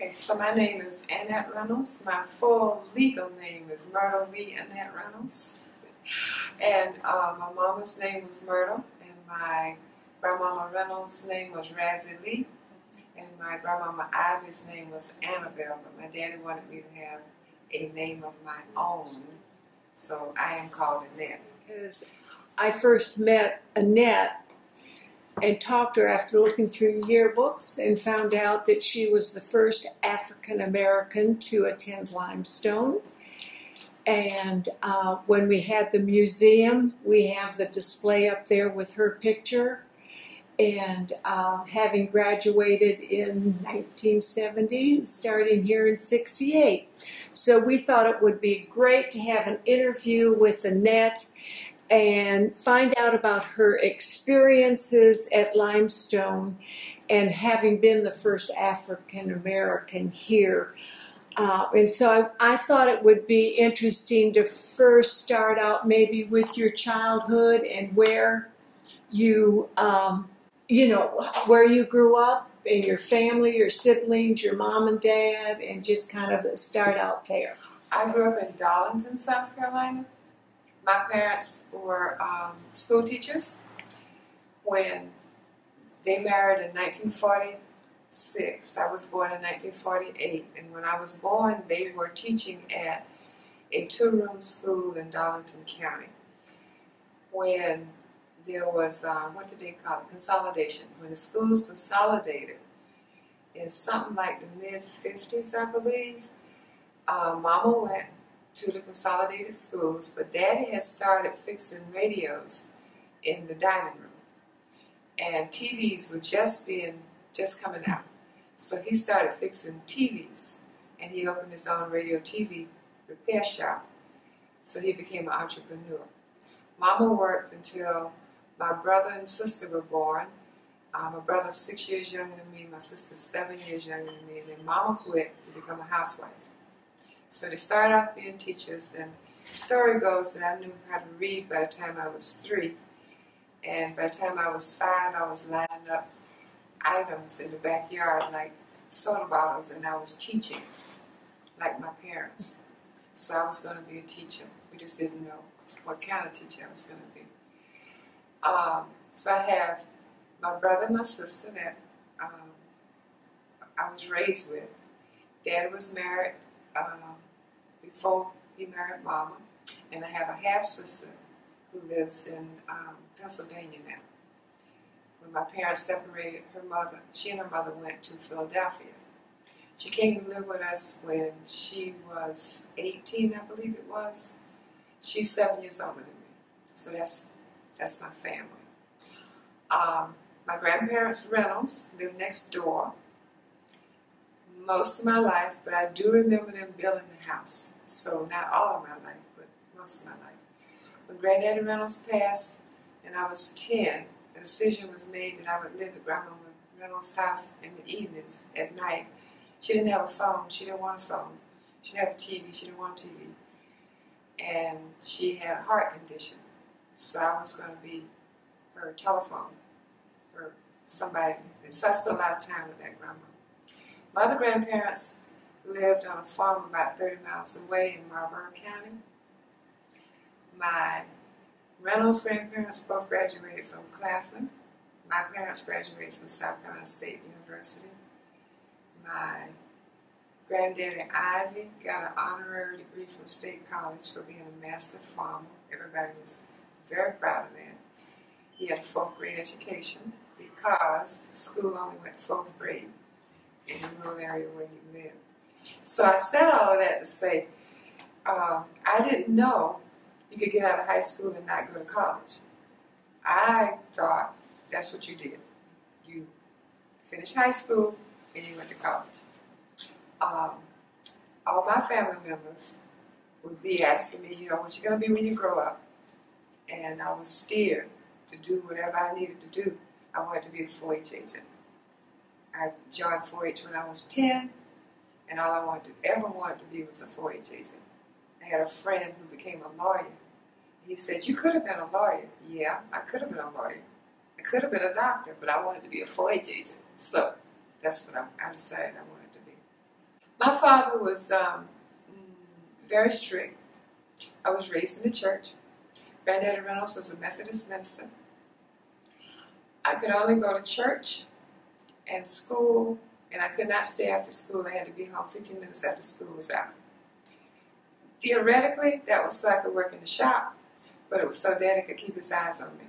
Okay, so my name is Annette Reynolds. My full legal name is Myrtle V. Annette Reynolds. And my mama's name was Myrtle, and my grandmama Reynolds' name was Razzie Lee, and my grandmama Ivy's name was Annabelle, but my daddy wanted me to have a name of my own, so I am called Annette. Because I first met Annette and talked to her after looking through yearbooks and found out that she was the first African American to attend Limestone. And when we had the museum, we have the display up there with her picture. And having graduated in 1970, starting here in 68. So we thought it would be great to have an interview with Annette and find out about her experiences at Limestone and having been the first African American here. And so I thought it would be interesting to first start out maybe with your childhood and where you, where you grew up and your family, your siblings, your mom and dad, and just kind of start out there. I grew up in Darlington, South Carolina. My parents were school teachers. When they married in 1946, I was born in 1948, and when I was born, they were teaching at a two-room school in Darlington County. When there was, what did they call it, consolidation. When the schools consolidated in something like the mid-50s, I believe, Mama went to the consolidated schools, but Daddy had started fixing radios in the dining room, and TVs were just coming out. So he started fixing TVs, and he opened his own radio TV repair shop. So he became an entrepreneur. Mama worked until my brother and sister were born. My brother's 6 years younger than me, my sister's 7 years younger than me, and then Mama quit to become a housewife. So they started off being teachers, and the story goes that I knew how to read by the time I was 3, and by the time I was 5, I was lining up items in the backyard like soda bottles, and I was teaching, like my parents. So I was going to be a teacher. We just didn't know what kind of teacher I was going to be. So I have my brother and my sister that I was raised with. Dad was married before he married Mama, and I have a half-sister who lives in Pennsylvania now. When my parents separated, she and her mother went to Philadelphia. She came to live with us when she was 18, I believe it was. She's 7 years older than me, so that's my family. My grandparents, Reynolds, lived next door most of my life, but I do remember them building the house. So not all of my life, but most of my life. When Granddaddy Reynolds passed and I was 10, the decision was made that I would live at Grandmama Reynolds' house in the evenings at night. She didn't have a phone. She didn't want a phone. She didn't have a TV. She didn't want a TV. And she had a heart condition. So I was going to be her telephone for somebody. And so I spent a lot of time with that grandma. My other grandparents lived on a farm about 30 miles away in Marlborough County. My Reynolds grandparents both graduated from Claflin. My parents graduated from South Carolina State University. My granddaddy Ivy got an honorary degree from State College for being a master farmer. Everybody was very proud of that. He had a 4th grade education because school only went to 4th grade in the rural area where you live. So I said all of that to say, I didn't know you could get out of high school and not go to college. I thought that's what you did. You finished high school and you went to college. All my family members would be asking me, what you going to be when you grow up? And I was steered to do whatever I needed to do. I wanted to be a 4-H agent. I joined 4-H when I was 10, and all I ever wanted to be was a 4-H agent. I had a friend who became a lawyer. He said, you could have been a lawyer. Yeah, I could have been a lawyer. I could have been a doctor, but I wanted to be a 4-H agent. So that's what I decided I wanted to be. My father was very strict. I was raised in the church. Annette Reynolds was a Methodist minister. I could only go to church and school, and I could not stay after school. I had to be home 15 minutes after school was out. Theoretically, that was so I could work in the shop, but it was so Daddy could keep his eyes on me.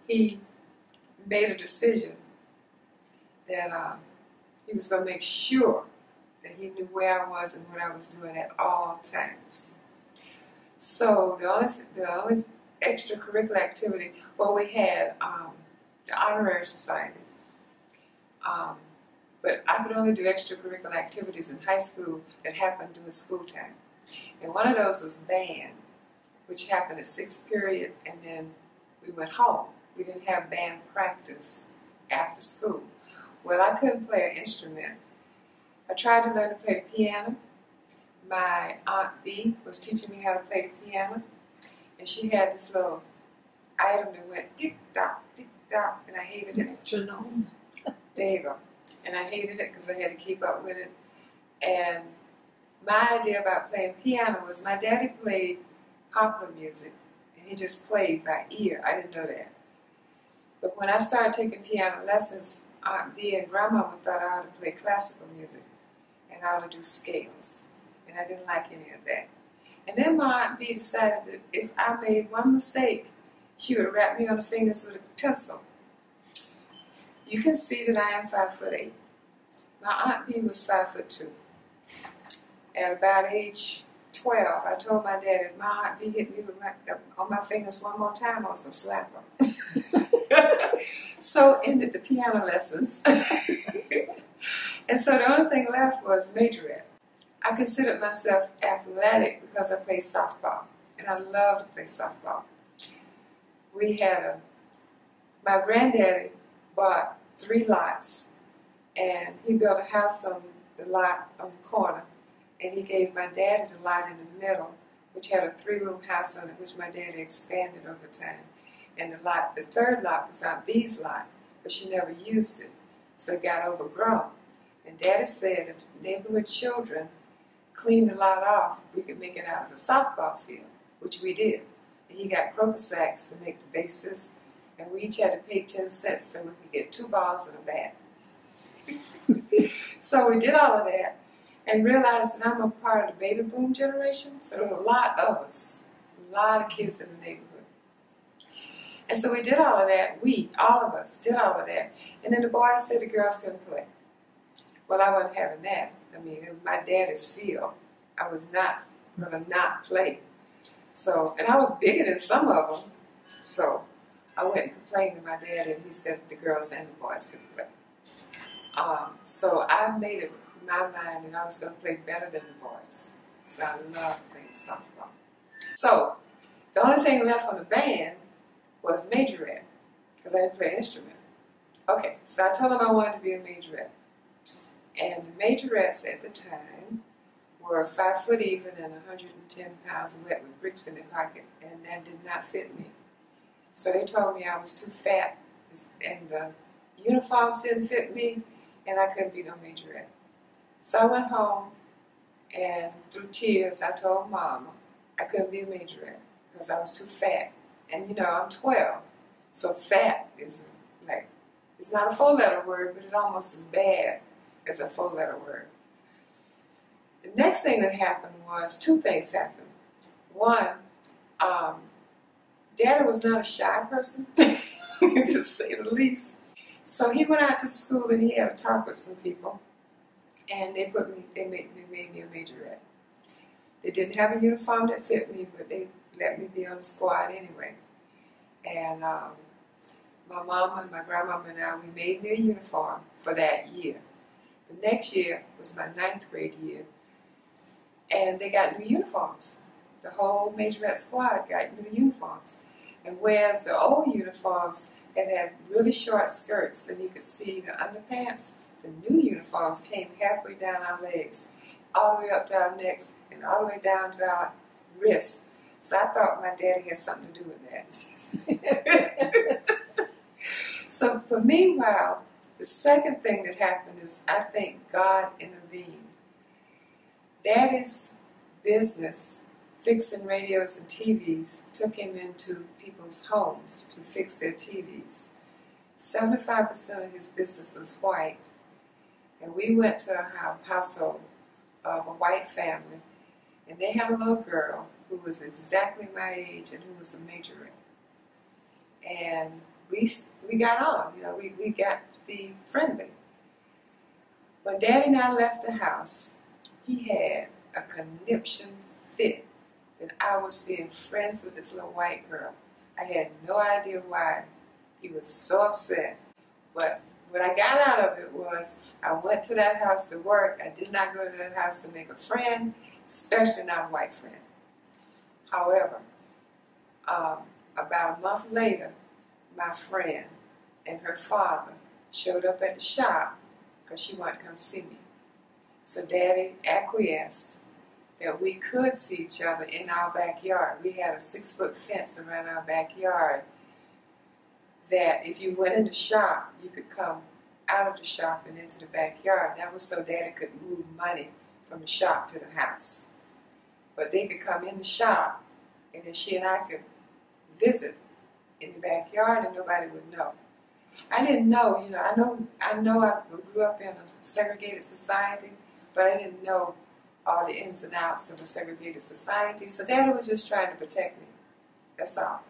He made a decision that he was going to make sure that he knew where I was and what I was doing at all times. So the only extracurricular activity, well, we had the honorary society, but I could only do extracurricular activities in high school that happened during school time. And one of those was band, which happened at 6th period, and then we went home. We didn't have band practice after school. Well, I couldn't play an instrument. I tried to learn to play the piano. My Aunt B was teaching me how to play the piano, and she had this little item that went tick-tock, tick-tock, and I hated it. Metronome. There you go. And I hated it because I had to keep up with it. And my idea about playing piano was my daddy played popular music, and he just played by ear. I didn't know that. But when I started taking piano lessons, Aunt B and Grandmama thought I ought to play classical music, and I ought to do scales. And I didn't like any of that. And then my Aunt B decided that if I made one mistake, she would wrap me on the fingers with a pencil. You can see that I am 5'8". My Aunt B was 5'2". At about age 12, I told my dad if my Aunt B hit me on my fingers one more time, I was going to slap her. So ended the piano lessons. And so the only thing left was majorette. I considered myself athletic because I played softball, and I loved to play softball. We had my granddaddy bought 3 lots, and he built a house on the lot on the corner, and he gave my daddy the lot in the middle, which had a 3-room house on it, which my daddy expanded over time. And the third lot was Aunt B's lot, but she never used it, so it got overgrown. And Daddy said if the neighborhood children cleaned the lot off, we could make it out of the softball field, which we did. And he got croquet sacks to make the bases, and we each had to pay 10 cents so we could get 2 balls and a bat. So we did all of that and realized that I'm a part of the baby boom generation, so there were a lot of us, a lot of kids in the neighborhood. And so we did all of that, all of us, did all of that. And then the boys said the girls couldn't play. Well, I wasn't having that. I mean, it was my daddy's field. I was not going to not play. So, and I was bigger than some of them. So I went and complained to my daddy, and he said the girls and the boys could play. So I made it in my mind that I was going to play better than the boys. So I loved playing softball. So the only thing left on the band was majorette, because I didn't play an instrument. Okay, so I told him I wanted to be a majorette. And the majorettes at the time were 5 foot even and 110 pounds wet with bricks in their pocket, and that did not fit me. So they told me I was too fat, and the uniforms didn't fit me, and I couldn't be no majorette. So I went home, and through tears, I told Mama I couldn't be a majorette because I was too fat. And you know, I'm 12, so fat is like, it's not a 4-letter word, but it's almost as bad as a 4-letter word. The next thing that happened was 2 things happened. One, Daddy was not a shy person, to say the least. So he went out to school and he had a talk with some people, and they made me a majorette. They didn't have a uniform that fit me, but they let me be on the squad anyway. And my mama and my grandmama and I, we made me a uniform for that year. The next year was my 9th grade year, and they got new uniforms. The whole majorette squad got new uniforms. And whereas the old uniforms had really short skirts and you could see the underpants, the new uniforms came halfway down our legs, all the way up to our necks, and all the way down to our wrists. So I thought my daddy had something to do with that. So, but meanwhile, The second thing that happened is I think God intervened. Daddy's business, fixing radios and TVs, took him into people's homes to fix their TVs. 75% of his business was white, and we went to a household of a white family, and they had a little girl who was exactly my age and who was a majorette. And we got on, you know, we got to be friendly. When Daddy and I left the house, he had a conniption fit that I was being friends with this little white girl. I had no idea why he was so upset. But what I got out of it was I went to that house to work. I did not go to that house to make a friend, especially not a white friend. However, about a month later, my friend and her father showed up at the shop because she wanted to come see me. So Daddy acquiesced that we could see each other in our backyard. We had a 6-foot fence around our backyard that if you went in the shop, you could come out of the shop and into the backyard. That was so Daddy could move money from the shop to the house. But they could come in the shop, and then she and I could visit in the backyard and nobody would know. I didn't know, you know, I grew up in a segregated society, but I didn't know all the ins and outs of a segregated society. So Daddy was just trying to protect me. That's all.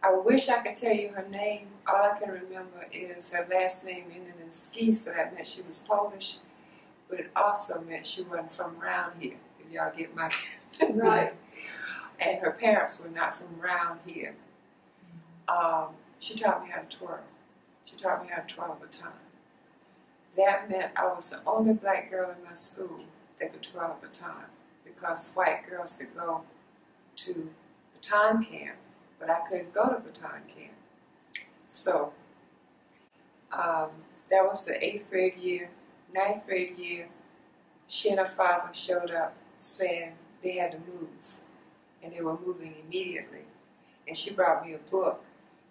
I wish I could tell you her name. All I can remember is her last name ended in ski, so that meant she was Polish, but it also meant she wasn't from around here, if y'all get my Right. And her parents were not from around here. She taught me how to twirl. She taught me how to twirl a baton. That meant I was the only black girl in my school that could twirl a baton, because white girls could go to baton camp, but I couldn't go to baton camp. So that was the 8th grade year. 9th grade year, she and her father showed up saying they had to move, and they were moving immediately. And she brought me a book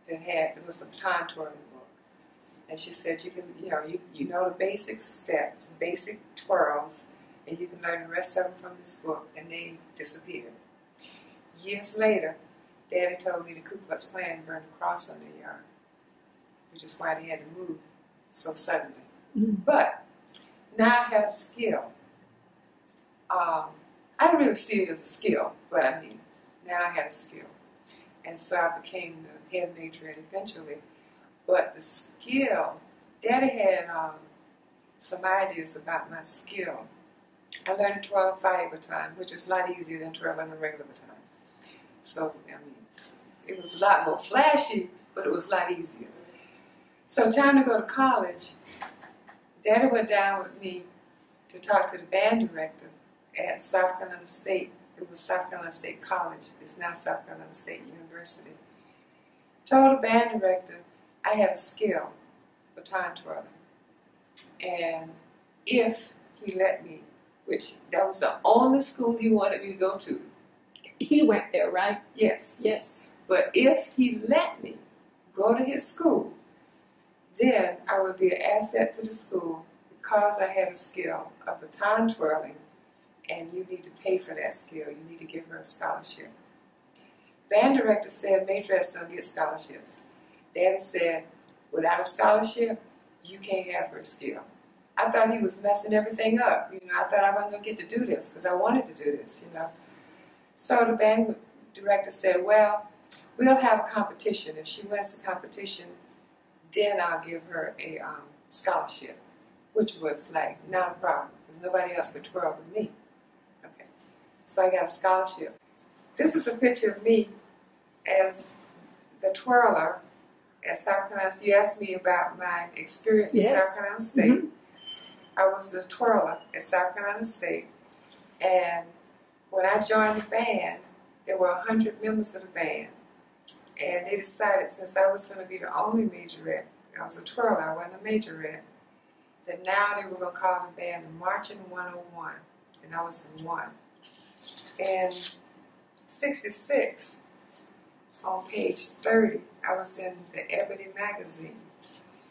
that it was a baton twirling book. And she said, you can, you know the basic steps, basic twirls, and you can learn the rest of them from this book, and they disappeared. Years later, Daddy told me the Ku Klux Klan burned a cross on their yard, which is why they had to move so suddenly. Mm-hmm. But now I had a skill. I didn't really see it as a skill, but I mean, now I had a skill. And so I became the head majorette eventually. But the skill, Daddy had some ideas about my skill. I learned to twirl a fire baton, which is a lot easier than twirling a regular baton. So, I mean, it was a lot more flashy, but it was a lot easier. So time to go to college, Daddy went down with me to talk to the band director at South Carolina State. It was South Carolina State College. It's now South Carolina State University. Told the band director I had a skill for baton twirling. And if he let me, which that was the only school he wanted me to go to. He went there, right? Yes. Yes. But if he let me go to his school, then I would be an asset to the school because I had a skill of baton twirling, and you need to pay for that skill. You need to give her a scholarship. Band director said majorettes don't get scholarships. Daddy said, without a scholarship, you can't have her skill. I thought he was messing everything up. I thought I wasn't going to get to do this because I wanted to do this, So the band director said, well, we'll have a competition. If she wins the competition, then I'll give her a scholarship, which was like not a problem because nobody else could twirl with me. Okay, so I got a scholarship. This is a picture of me as the twirler at South Carolina. You asked me about my experience at South Carolina State. Mm-hmm. I was the twirler at South Carolina State, and when I joined the band, there were 100 members of the band, and they decided since I was going to be the only majorette, I was a twirler, I wasn't a majorette, that now they were going to call the band the Marching 101, and I was the one. And 66, on page 30, I was in the Ebony magazine,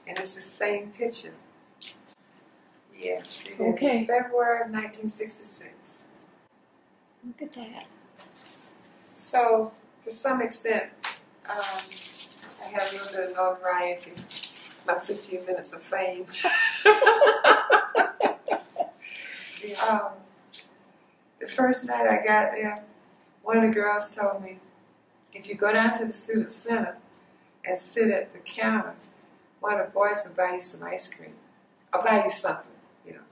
And it's the same picture. Yes, it Okay. is February of 1966. Look at that. So, to some extent, I have a little bit of notoriety. About 15 minutes of fame. The first night I got there, one of the girls told me, if you go down to the student center and sit at the counter, one of the boys will buy you some ice cream. Or buy you something, you know.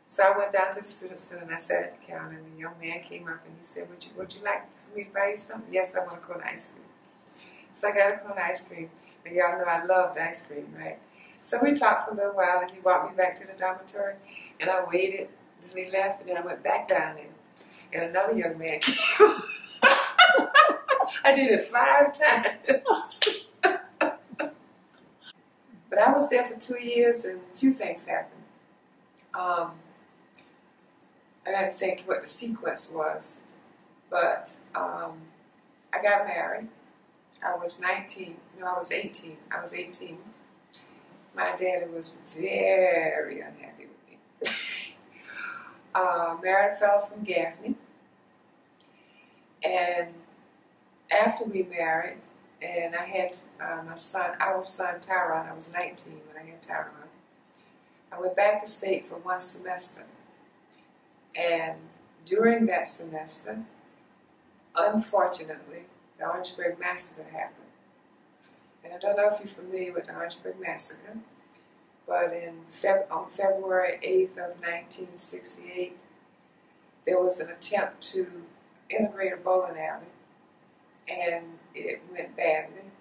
So I went down to the student center and I sat at the counter, and the young man came up and he said, would you like for me to buy you something? Yes, I want a cone of ice cream. So I got a cone of ice cream, and y'all know I loved ice cream, right? So we talked for a little while, and he walked me back to the dormitory, and I waited until he left, and then I went back down there, and another young man came. I did it 5 times. But I was there for 2 years, and a few things happened. I got to think what the sequence was, but I got married. I was 19. No, I was 18. I was 18. My daddy was very unhappy with me. Married a fellow from Gaffney, and after we married, and I had my son, our son Tyron. I was 19 when I had Tyron. I went back to state for 1 semester, and during that semester, unfortunately, the Orangeburg Massacre happened. And I don't know if you're familiar with the Orangeburg Massacre, but on February 8th of 1968, there was an attempt to integrate a bowling alley, and it went badly.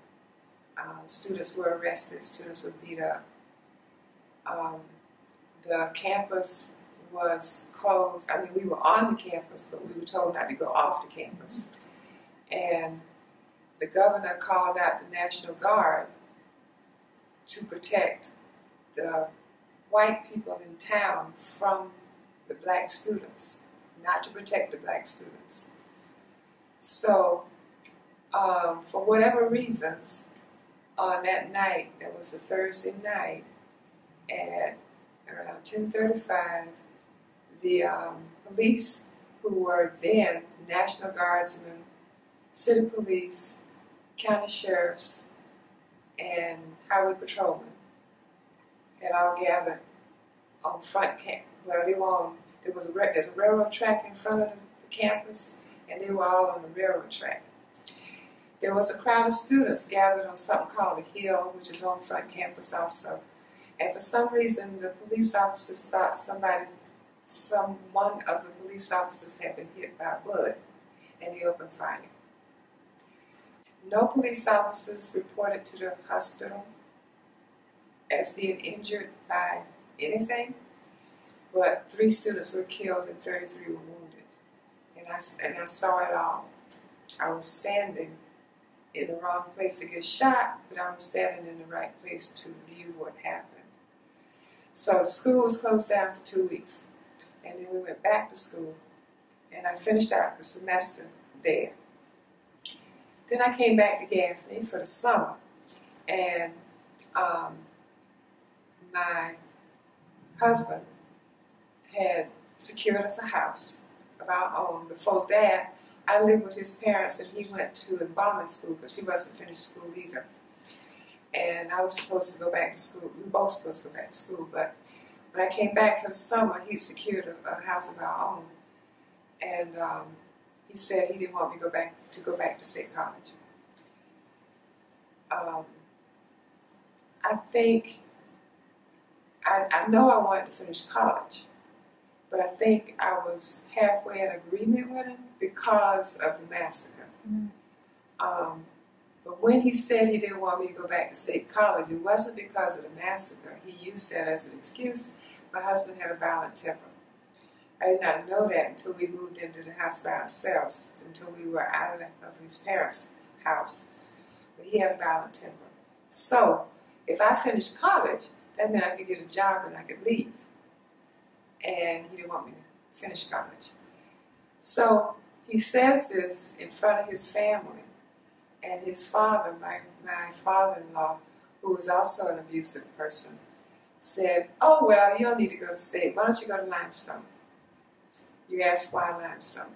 Students were arrested, students were beat up. The campus was closed. I mean, we were on the campus, but we were told not to go off the campus. And the governor called out the National Guard to protect the white people in town from the black students, not to protect the black students. So, for whatever reasons, on that night, that was a Thursday night, at around 10:35, the police, who were then National Guardsmen, city police, county sheriffs, and highway patrolmen, had all gathered on front camp. Well, they were on. There's a railroad track in front of the campus, and they were all on the railroad track. There was a crowd of students gathered on something called the Hill, which is on front campus also. And for some reason, the police officers thought one of the police officers had been hit by a bullet, and they opened fire. No police officers reported to the hospital as being injured by anything, but 3 students were killed and 33 were wounded. And I saw it all. I was standing in the wrong place to get shot, but I was standing in the right place to view what happened. So the school was closed down for 2 weeks, and then we went back to school, and I finished out the semester there. Then I came back to Gaffney for the summer, and my husband had secured us a house of our own. Before that, I lived with his parents, and he went to embalming school because he wasn't finished school either. And I was supposed to go back to school. We were both supposed to go back to school, but when I came back for the summer, he secured a house of our own. And he said he didn't want me to go back to State College. I think, I know I wanted to finish college, but I think I was halfway in agreement with him because of the massacre. Mm-hmm. But when he said he didn't want me to go back to State College, it wasn't because of the massacre. He used that as an excuse. My husband had a violent temper. I did not know that until we moved into the house by ourselves, until we were out of his parents' house. But he had a violent temper. So, if I finished college, that meant I could get a job and I could leave. And he didn't want me to finish college. So, he says this in front of his family. And his father, my father-in-law, who was also an abusive person, said, "Oh, well, you don't need to go to state. Why don't you go to Limestone?" You ask, why Limestone?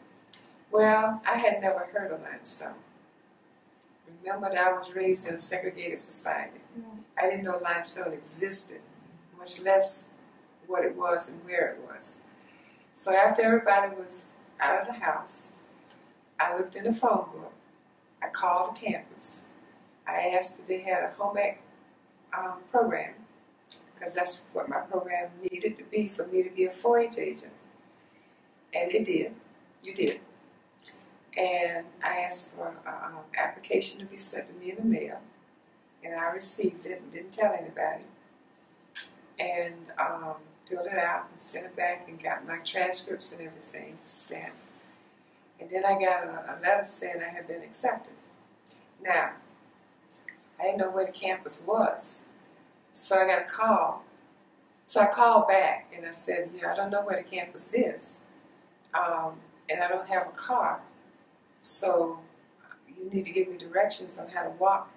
Well, I had never heard of Limestone. Remember that I was raised in a segregated society. I didn't know Limestone existed, much less what it was and where it was. So after everybody was out of the house, I looked in the phone book. I called the campus. I asked if they had a home ec program, because that's what my program needed to be for me to be a 4-H agent. And it did. You did. And I asked for an application to be sent to me in the mail. And I received it and didn't tell anybody. And filled it out and sent it back and got my transcripts and everything sent. And then I got a letter saying I had been accepted. Now, I didn't know where the campus was. So I got a call. So I called back and I said, I don't know where the campus is. And I don't have a car. So you need to give me directions on how to walk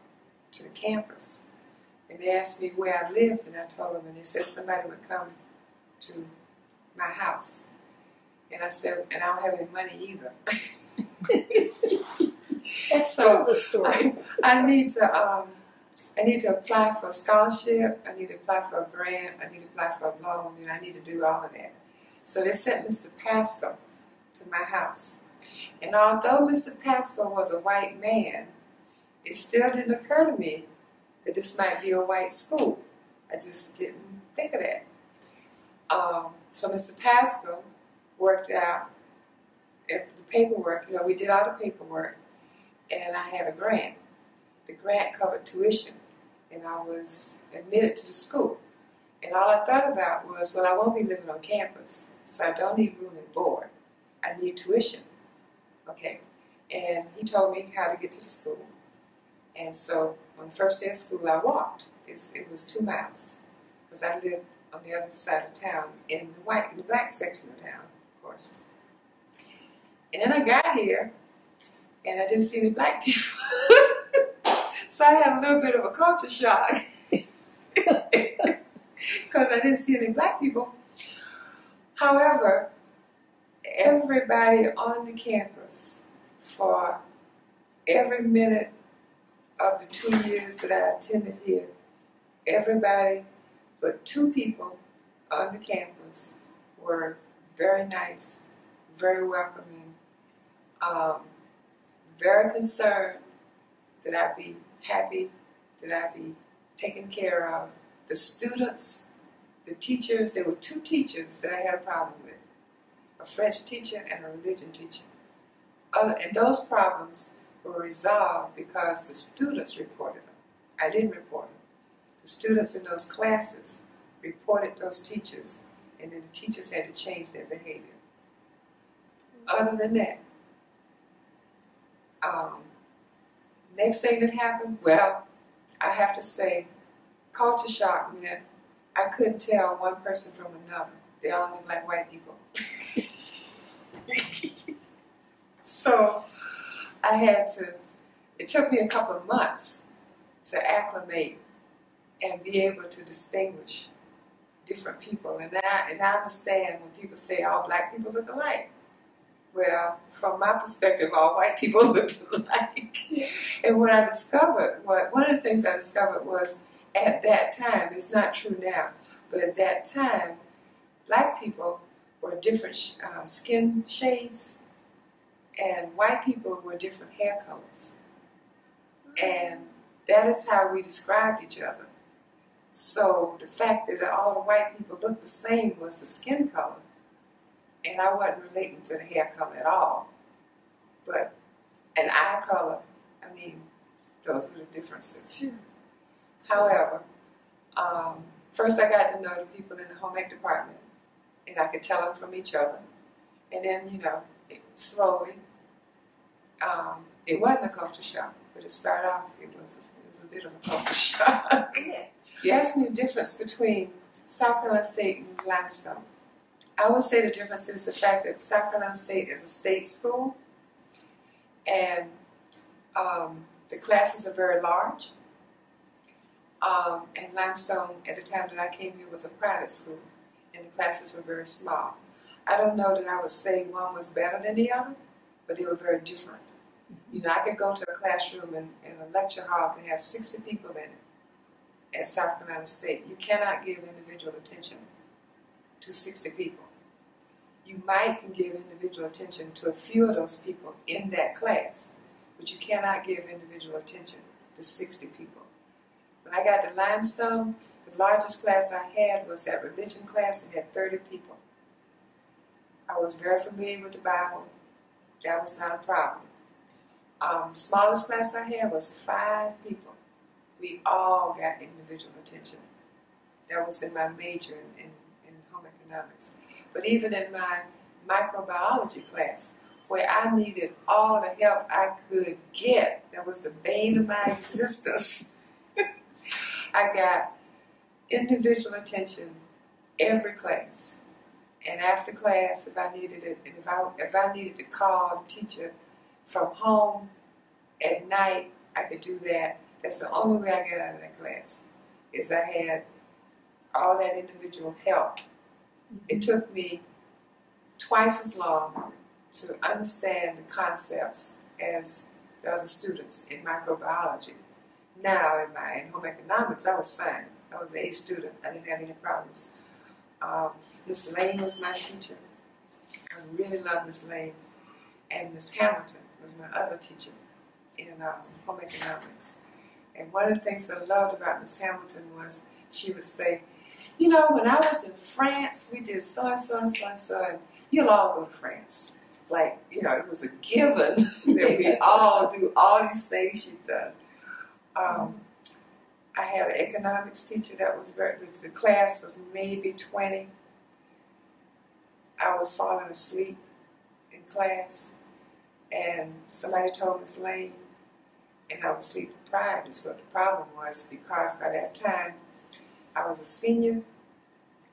to the campus. And they asked me where I lived, and I told them, and they said somebody would come to my house. And I said, and I don't have any money either. That's still the story. I need to apply for a scholarship. I need to apply for a grant. I need to apply for a loan, and I need to do all of that. So they sent Mr. Pasco to my house. And although Mr. Pasco was a white man, it still didn't occur to me that this might be a white school. I just didn't think of that. So Mr. Pasco worked out the paperwork. We did all the paperwork, and I had a grant. The grant covered tuition, and I was admitted to the school. And all I thought about was, well, I won't be living on campus, so I don't need room and board. I need tuition. Okay. And he told me how to get to the school. And so on the first day of school, I walked. It was 2 miles, because I lived on the other side of town, in the black section of town, of course. And then I got here, and I didn't see any black people. So I had a little bit of a culture shock, because I didn't see any black people. However, everybody on the campus, for every minute of the 2 years that I attended here, everybody but 2 people on the campus were very nice, very welcoming, very concerned that I be happy, that I be taken care of. The students, the teachers, there were 2 teachers that I had a problem with, a French teacher and a religion teacher. And those problems were resolved because the students reported them. I didn't report them. The students in those classes reported those teachers, and then the teachers had to change their behavior. Other than that, next thing that happened, well, I have to say, culture shock meant I couldn't tell one person from another. They all look like white people. So it took me a couple of months to acclimate and be able to distinguish different people. And I understand when people say all black people look alike. Well, from my perspective, all white people look alike. And what I discovered, one of the things I discovered was, at that time, it's not true now, but at that time, black people were different skin shades, and white people were different hair colors. And that is how we described each other. So the fact that all the white people looked the same was the skin color. And I wasn't relating to the hair color at all. But an eye color, I mean, those were the differences. Sure. However, first I got to know the people in the home ec department, and I could tell them from each other. And then, slowly, it wasn't a culture shock, but it started off, it was a bit of a culture shock. Yeah. You asked me the difference between South Carolina State and Limestone. I would say the difference is the fact that South Carolina State is a state school, and the classes are very large, And Limestone, at the time that I came here, was a private school, and the classes were very small. I don't know that I would say one was better than the other, but they were very different. You know, I could go to a classroom and a lecture hall can have 60 people in it at South Carolina State. You cannot give individual attention to 60 people. You might can give individual attention to a few of those people in that class, but you cannot give individual attention to 60 people. When I got to Limestone, the largest class I had was that religion class and had 30 people. I was very familiar with the Bible. That was not a problem. The smallest class I had was 5 people. We all got individual attention. That was in my major in home economics. But even in my microbiology class, where I needed all the help I could get, that was the bane of my existence, I got individual attention every class. And after class, if I needed it, and if I needed to call the teacher from home at night, I could do that. That's the only way I got out of that class, is I had all that individual help. It took me twice as long to understand the concepts as the other students in microbiology. Now, in home economics, I was fine. I was an A student. I didn't have any problems. Miss Lane was my teacher. I really loved Miss Lane. And Miss Hamilton was my other teacher in home economics. And one of the things I loved about Miss Hamilton was she would say, you know, when I was in France, we did so and so and so and so, and you'll all go to France. Like, you know, it was a given that we all do all these things she'd done. I had an economics teacher that was the class was maybe 20. I was falling asleep in class, and somebody told Miss Lane, and I was sleep deprived. That's what the problem was, because by that time I was a senior,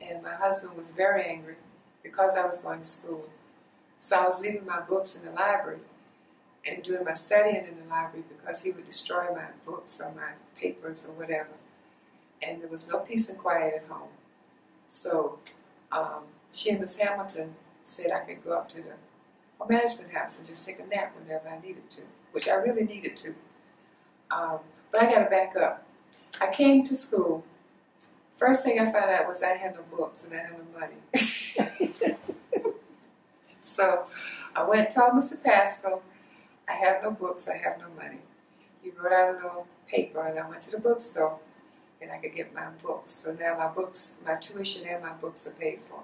and my husband was very angry because I was going to school. So I was leaving my books in the library and doing my studying in the library because he would destroy my books or my papers or whatever. And there was no peace and quiet at home. So she and Miss Hamilton said I could go up to the home management house and just take a nap whenever I needed to, which I really needed to. But I got to back up. I came to school. First thing I found out was I had no books and I had no money. So I went and told Mr. Pascal, I have no books, I have no money. He wrote out a little paper, and I went to the bookstore and I could get my books. So now my books, my tuition and my books are paid for.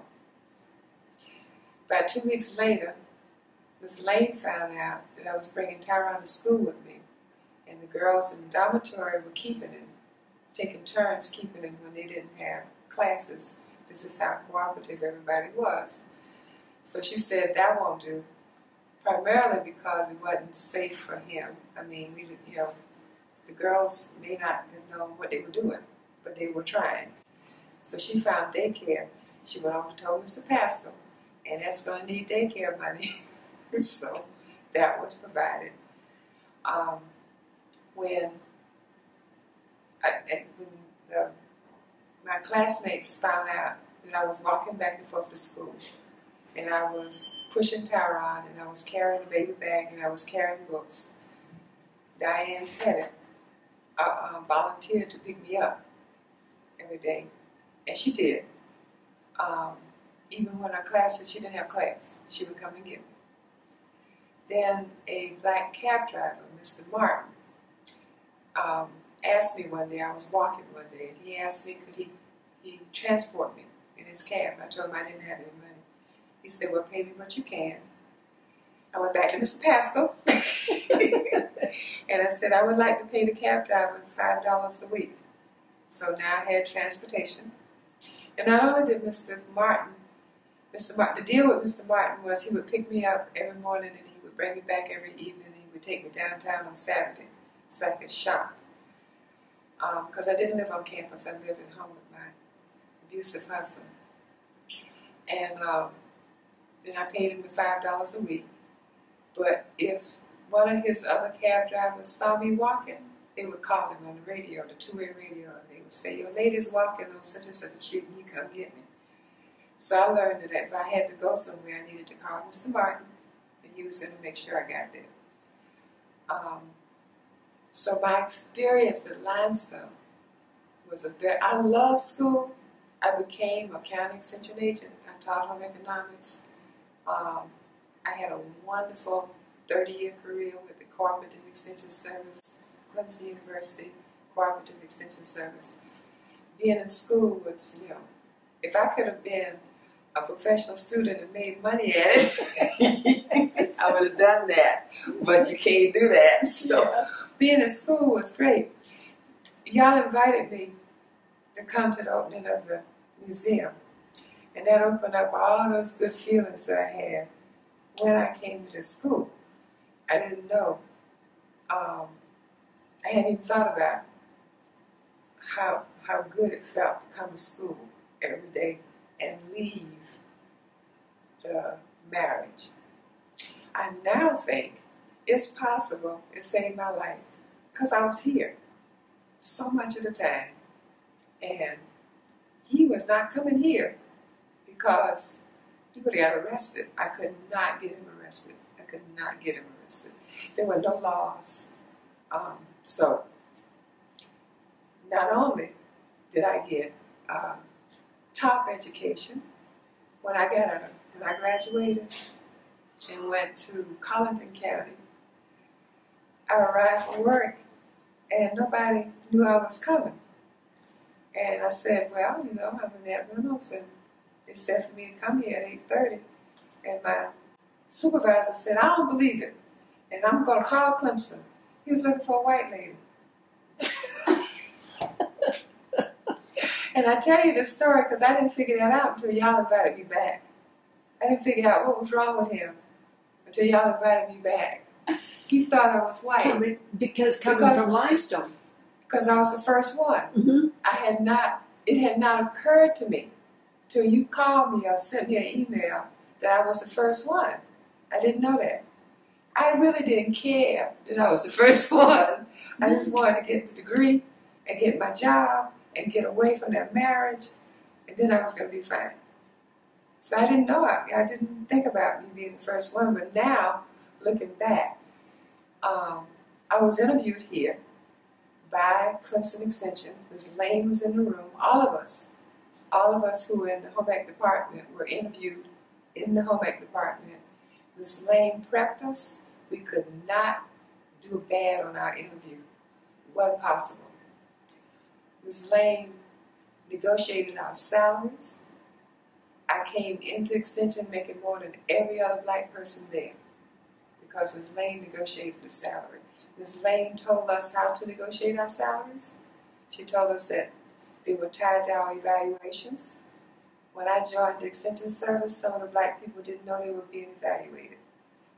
About 2 weeks later, Miss Lane found out that I was bringing Tyrone to school with me, and the girls in the dormitory were keeping him, taking turns keeping him when they didn't have classes. This is how cooperative everybody was. So she said that won't do, primarily because it wasn't safe for him. I mean, the girls may not have known what they were doing, but they were trying. So she found daycare. She went over and told Mr. Pascal, and that's going to need daycare money. So that was provided. When my classmates found out that I was walking back and forth to school, and I was pushing Tyrone, and I was carrying a baby bag, and I was carrying books, Diane Pettit volunteered to pick me up every day, and she did. Even when our classes, she didn't have class, she would come and get me. Then a black cab driver, Mr. Martin, asked me one day, I was walking one day, and he asked me could he transport me in his cab. I told him I didn't have any money. He said, well, pay me what you can. I went back to Mr. Pascal, and I said I would like to pay the cab driver $5 a week. So now I had transportation. And not only did the deal with Mr. Martin was he would pick me up every morning and he would bring me back every evening, and he would take me downtown on Saturday so I could shop. Because I didn't live on campus, I lived at home with my abusive husband. And then I paid him the $5 a week. But if one of his other cab drivers saw me walking, they would call him on the radio, the two-way radio, and they would say, your lady's walking on such and such a street and you come get me. So I learned that if I had to go somewhere, I needed to call Mr. Martin, and he was going to make sure I got there. So my experience at Limestone was I loved school. I became a county extension agent. I taught home economics. I had a wonderful 30-year career with the Cooperative Extension Service, Clemson University Cooperative Extension Service. Being in school was, if I could have been a professional student and made money at it, I would have done that. But you can't do that. So being in school was great. Y'all invited me to come to the opening of the museum. And that opened up all those good feelings that I had when I came to the school. I didn't know. I hadn't even thought about how good it felt to come to school every day and leave the marriage. I now think it's possible it saved my life because I was here so much of the time. And he was not coming here because he would have got arrested. I could not get him arrested. There were no laws. So not only did I get top education when I graduated and went to Collington County, I arrived for work and nobody knew I was coming. And I said, well, I'm Annette Reynolds, and they said for me to come here at 8:30. And my supervisor said, I don't believe it, and I'm going to call Clemson. He was looking for a white lady. And I tell you this story because I didn't figure that out until y'all invited me back. I didn't figure out what was wrong with him until y'all invited me back. He thought I was white. Coming from Limestone. Because I was the first one. Mm-hmm. It had not occurred to me till you called me or sent me an email that I was the first one. I didn't know that. I really didn't care that I was the first one. I just wanted to get the degree and get my job and get away from that marriage, and then I was going to be fine. So I didn't know. I didn't think about me being the first one, but now, looking back, I was interviewed here by Clemson Extension. Ms. Lane was in the room. All of us who were in the home ec department were interviewed in the home ec department. Ms. Lane prepped us. We could not do bad on our interview. It wasn't possible. Ms. Lane negotiated our salaries. I came into Extension making more than every other black person there because Ms. Lane negotiated the salary. Ms. Lane told us how to negotiate our salaries. She told us that they were tied to our evaluations. When I joined the Extension Service, some of the black people didn't know they were being evaluated.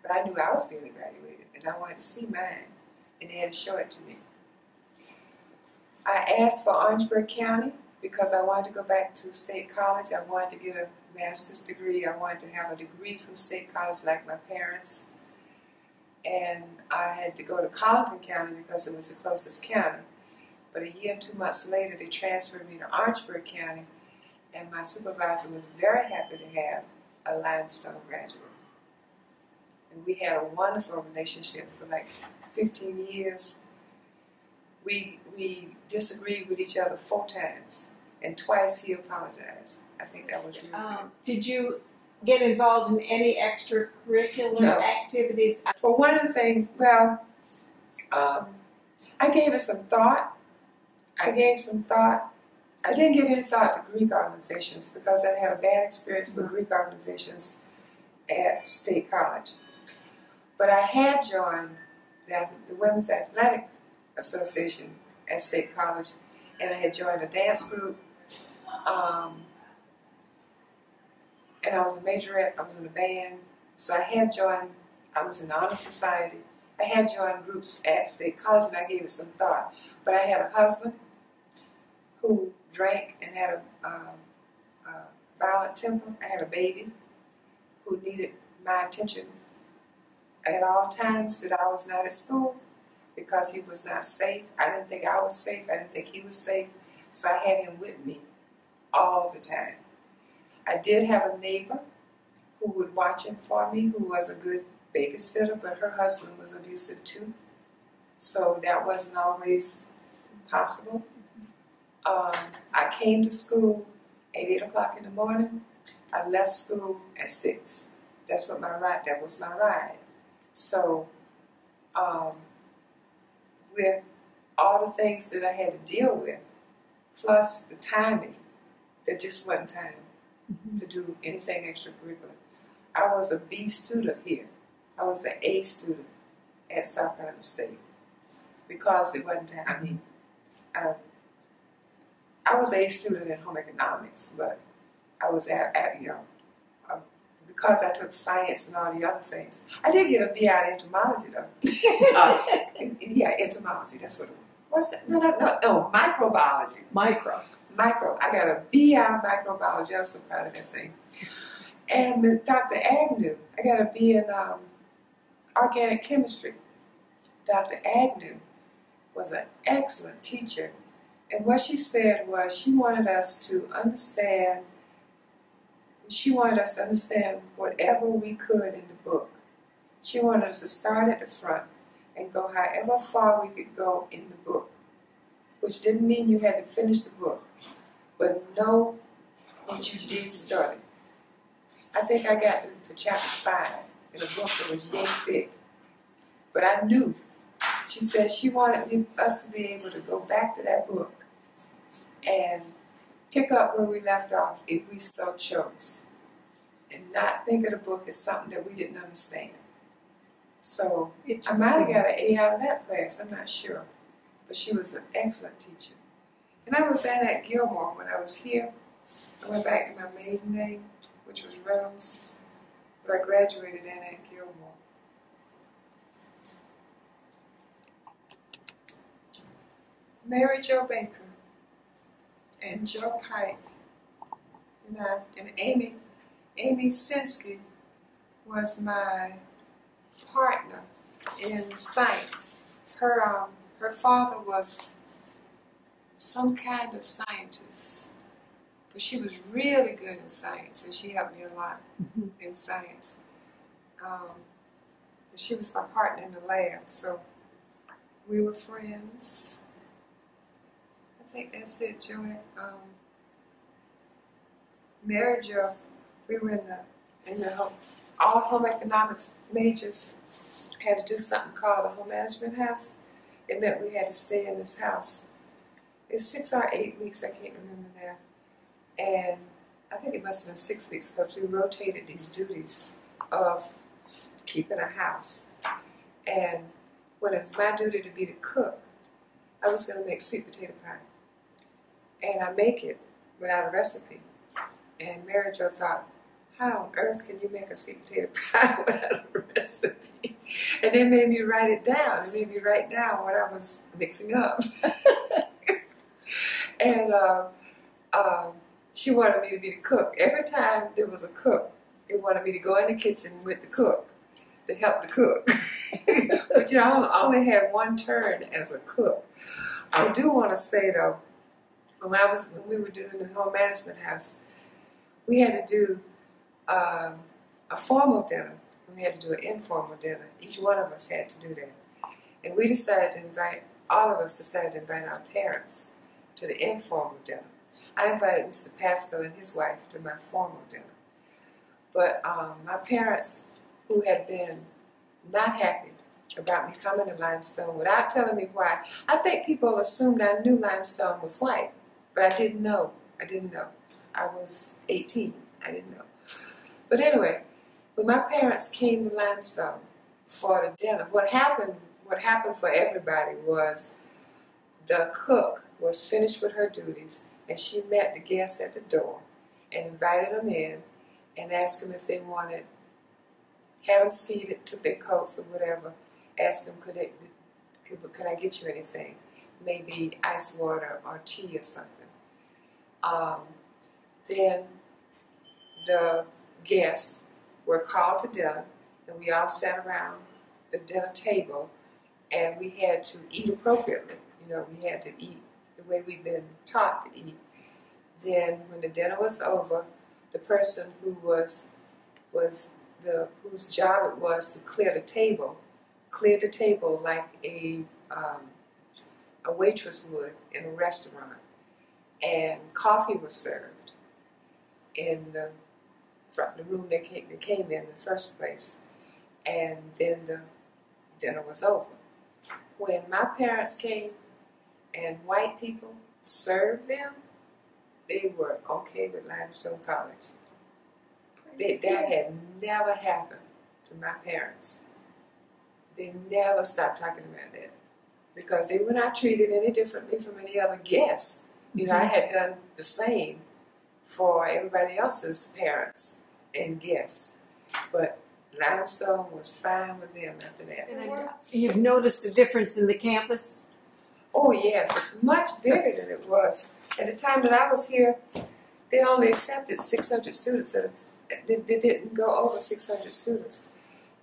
But I knew I was being evaluated, and I wanted to see mine, and they had to show it to me. I asked for Orangeburg County because I wanted to go back to State College. I wanted to get a master's degree. I wanted to have a degree from State College like my parents. And I had to go to Collington County because it was the closest county. But a year and 2 months later, they transferred me to Orangeburg County, and my supervisor was very happy to have a Limestone graduate. And we had a wonderful relationship for like 15 years. We disagreed with each other 4 times, and twice he apologized. I think that was really good. Did you get involved in any extracurricular activities? For one of the things, I gave it some thought. I didn't give any thought to Greek organizations because I had a bad experience with Greek organizations at State College. But I had joined the Women's Athletic Association at State College, and I had joined a dance group, and I was a majorette. I was in a band, so I was in the Honor Society. I had joined groups at State College, and I gave it some thought. But I had a husband who drank and had a violent temper. I had a baby who needed my attention at all times that I was not at school because he was not safe. I didn't think I was safe. I didn't think he was safe. So I had him with me all the time. I did have a neighbor who would watch him for me, who was a good babysitter, but her husband was abusive too. So that wasn't always possible. I came to school at 8 o'clock in the morning. I left school at 6. That was my ride. So with all the things that I had to deal with, plus the timing, there just wasn't time to do anything extracurricular. I was a B student here. I was an A student at South Carolina State because it wasn't time. I mean, I was an A student in home economics, but I was because I took science and all the other things. I did get a BI in entomology though. Yeah, entomology, that's what it was. What's that? No, microbiology. Micro. I got a BI microbiology. I was so proud of that thing. And with Dr. Agnew, I got a B in organic chemistry. Dr. Agnew was an excellent teacher. And what she said was she wanted us to understand whatever we could in the book. She wanted us to start at the front and go however far we could go in the book, which didn't mean you had to finish the book, but know what you did study. I think I got to chapter 5 in a book that was yay thick, but I knew. She said she wanted us to be able to go back to that book and pick up where we left off if we so chose, and not think of the book as something that we didn't understand. So I might have got an A out of that class, I'm not sure, but she was an excellent teacher. And I was Annette Gilmore when I was here. I went back to my maiden name, which was Reynolds, but I graduated Annette Gilmore. Mary Jo Baker and Joe Pike and Amy Sinsky was my partner in science. Her father was some kind of scientist, but she was really good in science, and she helped me a lot in science. She was my partner in the lab, so we were friends. I think that's it, Joanne. Mary Jo, we were in the all home economics majors had to do something called a home management house. It meant we had to stay in this house. It's 6 or 8 weeks, I can't remember now. And I think it must have been 6 weeks because we rotated these duties of keeping a house. And when it was my duty to be the cook, I was going to make sweet potato pie. And I make it without a recipe. And Mary Jo thought, how on earth can you make a sweet potato pie without a recipe? And they made me write it down. They made me write down what I was mixing up. And she wanted me to be the cook. Every time there was a cook, they wanted me to go in the kitchen with the cook to help the cook. But you know, I only had one turn as a cook. I do want to say though, when we were doing the home management house, we had to do a formal dinner, and we had to do an informal dinner. Each one of us had to do that. And we decided to invite, all of us decided to invite our parents to the informal dinner. I invited Mr. Pascal and his wife to my formal dinner. But my parents, who had been not happy about me coming to Limestone without telling me why, I think people assumed I knew Limestone was white, but I didn't know. I was 18. I didn't know. But anyway, when my parents came to Limestone for the dinner, what happened for everybody was the cook was finished with her duties, and she met the guests at the door and invited them in and asked them if they wanted, had them seated, took their coats or whatever, asked them could I get you anything, maybe ice water or tea or something. Then the guests were called to dinner, and we all sat around the dinner table, and we had to eat appropriately. You know, we had to eat the way we've been taught to eat. Then when the dinner was over, the person whose job it was to clear the table like a waitress would in a restaurant. And coffee was served in the room they came in the first place. And then the dinner was over. When my parents came and white people served them, they were okay with Limestone College. That had never happened to my parents. They never stopped talking about that because they were not treated any differently from any other guests. You know, I had done the same for everybody else's parents and guests, but Limestone was fine with them after that. And you've noticed a difference in the campus? Oh yes, it's much bigger than it was. At the time that I was here, they only accepted 600 students. They didn't go over 600 students.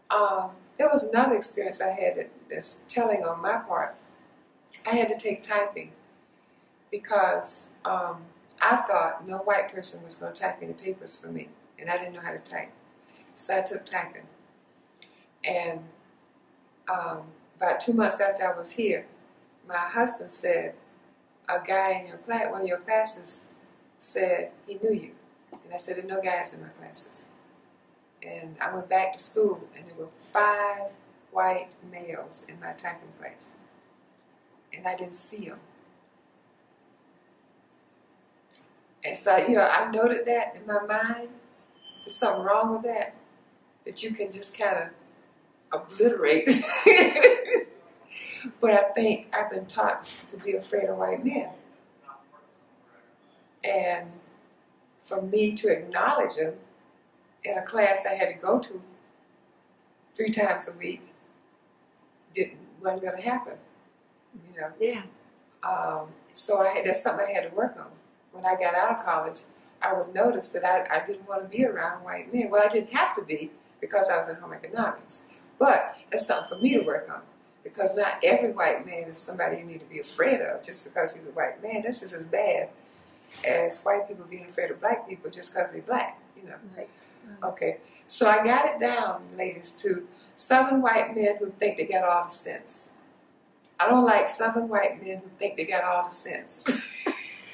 There was another experience I had that's telling on my part. I had to take typing because I thought no white person was going to type any papers for me, and I didn't know how to type. So I took typing. And about 2 months after I was here, my husband said, a guy in your class, one of your classes, said he knew you. And I said, there are no guys in my classes. And I went back to school, and there were 5 white males in my typing class. And I didn't see them. And so, you know, I noted that in my mind. There's something wrong with that you can just kind of obliterate. But I think I've been taught to be afraid of white men. And for me to acknowledge them in a class I had to go to 3 times a week wasn't going to happen, you know. Yeah. So that's something I had to work on. When I got out of college, I would notice that I didn't want to be around white men. Well, I didn't have to be because I was in home economics. But that's something for me to work on. Because not every white man is somebody you need to be afraid of just because he's a white man. That's just as bad as white people being afraid of black people just because they're black, you know. Right. Okay, so I got it down, ladies, to Southern white men who think they got all the sense. I don't like Southern white men who think they got all the sense.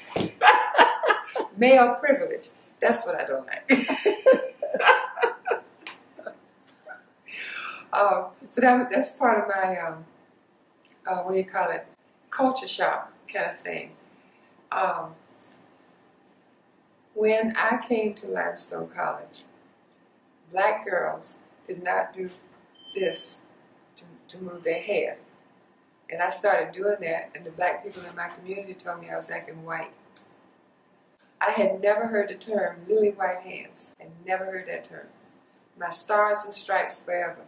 Male privilege, that's what I don't like. So that's part of my, what do you call it, culture shock kind of thing. When I came to Limestone College, black girls did not do this to move their hair. And I started doing that, and the black people in my community told me I was acting white. I had never heard the term lily white hands, and never heard that term. My stars and stripes forever.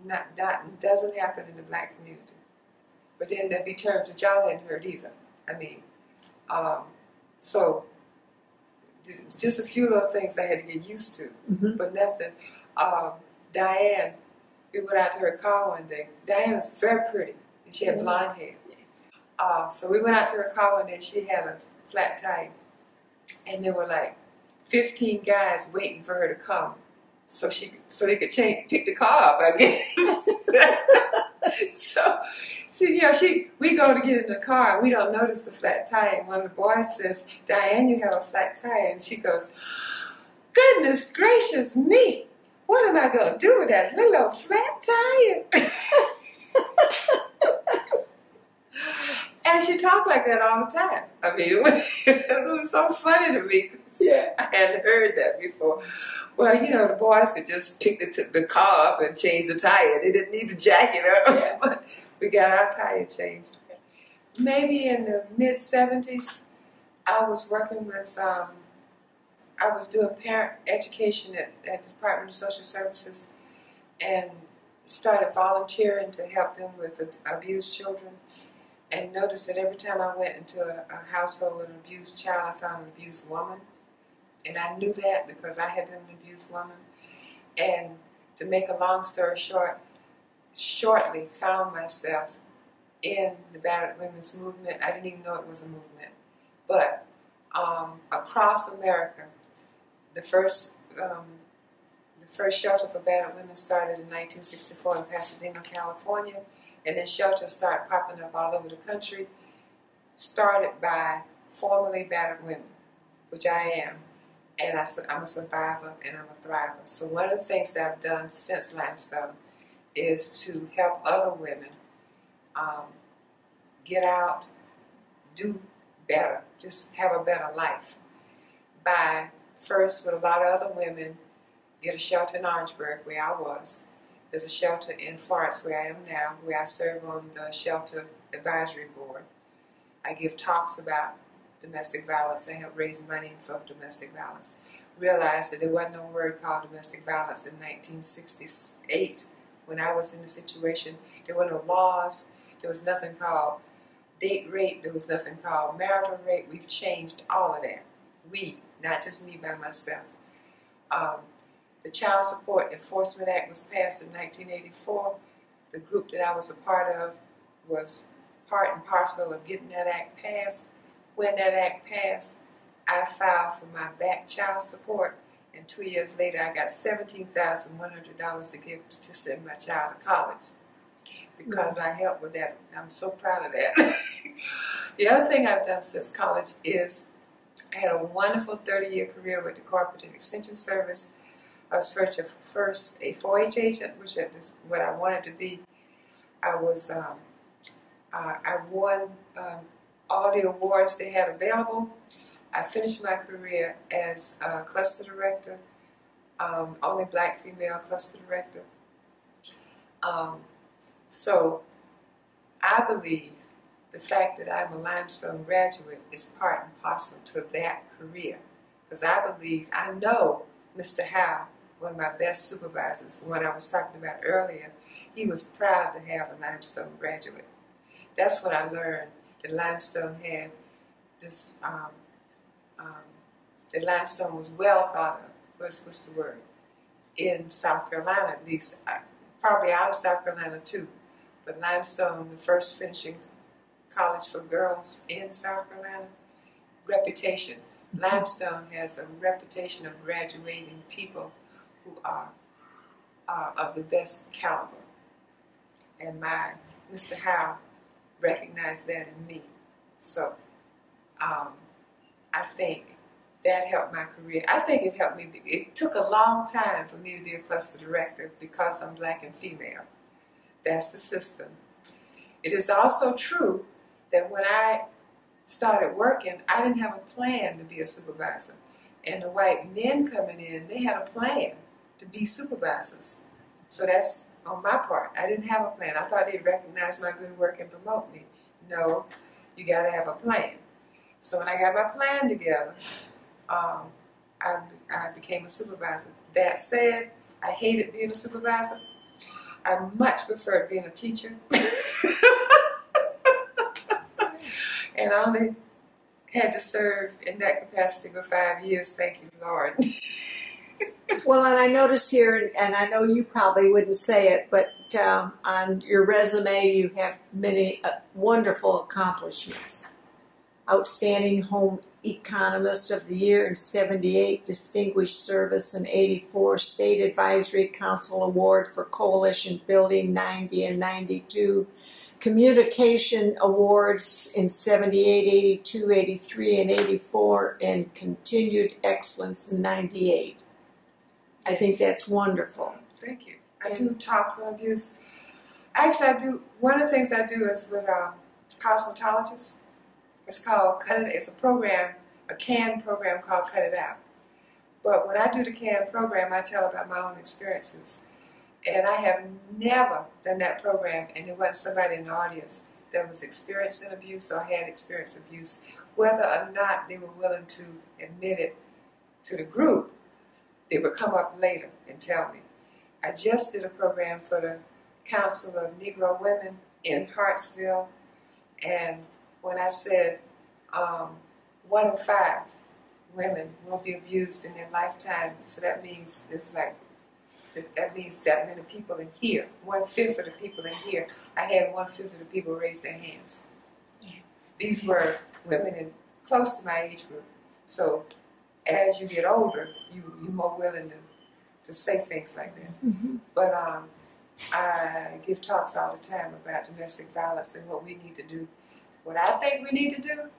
That doesn't happen in the black community. But then there'd be terms that y'all hadn't heard either. I mean, so just a few little things I had to get used to, but nothing. Diane, we went out to her car one day. Diane was very pretty, and she had blonde hair. So we went out to her car one day, and she had a flat tire. And there were like 15 guys waiting for her to come. So they could pick the car up, I guess. So we go to get in the car, and we don't notice the flat tire. And one of the boys says, Diane, you have a flat tire. And she goes, goodness gracious me. What am I going to do with that little old flat tire? And she talked like that all the time. I mean, it was so funny to me. Yeah. I hadn't heard that before. Well, you know, the boys could just pick the car up and change the tire. They didn't need to jack it up. Yeah. But we got our tire changed. Maybe in the mid-70s, I was working with, I was doing parent education at the Department of Social Services and started volunteering to help them with abused children. And noticed that every time I went into a household with an abused child, I found an abused woman. And I knew that because I had been an abused woman. And to make a long story short, shortly found myself in the battered women's movement. I didn't even know it was a movement. But across America, the first shelter for battered women started in 1964 in Pasadena, California, and then shelters started popping up all over the country, started by formerly battered women, which I am, and I'm a survivor and I'm a thriver. So one of the things that I've done since Limestone is to help other women get out, do better, just have a better life. By first, with a lot of other women, get a shelter in Orangeburg, where I was. There's a shelter in Florence, where I am now, where I serve on the Shelter Advisory Board. I give talks about domestic violence. I help raise money for domestic violence. Realized that there wasn't no word called domestic violence in 1968 when I was in the situation. There were no laws. There was nothing called date rape. There was nothing called marital rape. We've changed all of that. We, not just me by myself. The Child Support Enforcement Act was passed in 1984. The group that I was a part of was part and parcel of getting that act passed. When that act passed, I filed for my back child support, and 2 years later I got $17,100 to give to send my child to college because I helped with that. I'm so proud of that. The other thing I've done since college is I had a wonderful 30-year career with the Cooperative Extension Service. I was first a 4-H agent, which is what I wanted to be. I won all the awards they had available. I finished my career as a cluster director, only black female cluster director. So I believe the fact that I'm a Limestone graduate is part and parcel to that career. Because I know Mr. Howe, one of my best supervisors, the one I was talking about earlier, he was proud to have a Limestone graduate. That's what I learned, that Limestone had this, that Limestone was well thought of, what's the word, in South Carolina at least, probably out of South Carolina too, but Limestone, the first finishing college for girls in South Carolina, reputation. Limestone has a reputation of graduating people who are of the best caliber. And my Mr. Howe recognized that in me. So I think that helped my career. I think it helped me. It took a long time for me to be a cluster director because I'm black and female. That's the system. It is also true that when I started working, I didn't have a plan to be a supervisor. And the white men coming in, they had a plan to be supervisors. So that's on my part. I didn't have a plan. I thought they'd recognize my good work and promote me. No, you got to have a plan. So when I got my plan together, I became a supervisor. That said, I hated being a supervisor. I much preferred being a teacher. And I only had to serve in that capacity for 5 years, thank you, Lord. Well, and I noticed here, and I know you probably wouldn't say it, but on your resume you have many wonderful accomplishments. Outstanding Home Economist of the Year in '78, Distinguished Service in '84, State Advisory Council Award for Coalition Building '90 and '92, Communication Awards in '78, '82, '83, and '84, and Continued Excellence in '98. I think that's wonderful. Thank you. I do talks on abuse. Actually, I do. One of the things I do is with cosmetologists. It's called Cut It. It's a program, a CAN program called Cut It Out. But when I do the CAN program, I tell about my own experiences. And I have never done that program, and there wasn't somebody in the audience that was experiencing abuse or had experienced abuse, whether or not they were willing to admit it to the group. They would come up later and tell me. I just did a program for the Council of Negro Women in Hartsville, and when I said 1 in 5 women will be abused in their lifetime, so that means it's like that means that many people in here, 1/5 of the people in here, I had 1/5 of the people raise their hands. These were women in close to my age group. So as you get older, you're more willing to say things like that. But I give talks all the time about domestic violence and what we need to do. What I think we need to do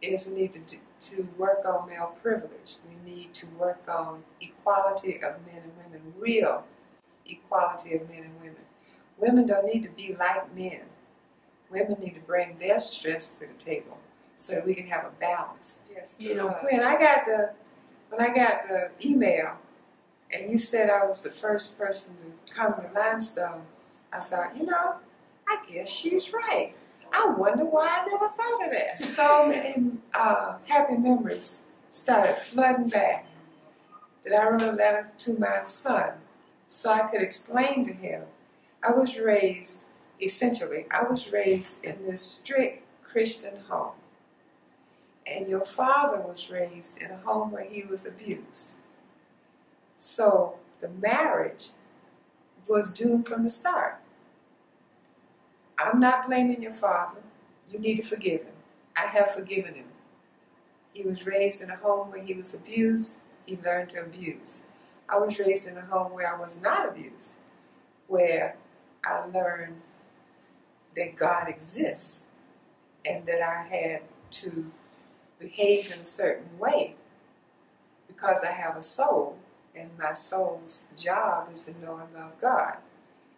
is we need to work on male privilege. We need to work on equality of men and women, real equality of men and women. Women don't need to be like men. Women need to bring their strengths to the table so that we can have a balance. Yes. When I got the email and you said I was the first person to come to Limestone, I thought, I guess she's right. I wonder why I never thought of that. So many happy memories started flooding back that I wrote a letter to my son so I could explain to him. I was raised in this strict Christian home. And your father was raised in a home where he was abused. So the marriage was doomed from the start. I'm not blaming your father. You need to forgive him. I have forgiven him. He was raised in a home where he was abused. He learned to abuse. I was raised in a home where I was not abused, where I learned that God exists and that I had to behave in a certain way because I have a soul, and my soul's job is to know and love God.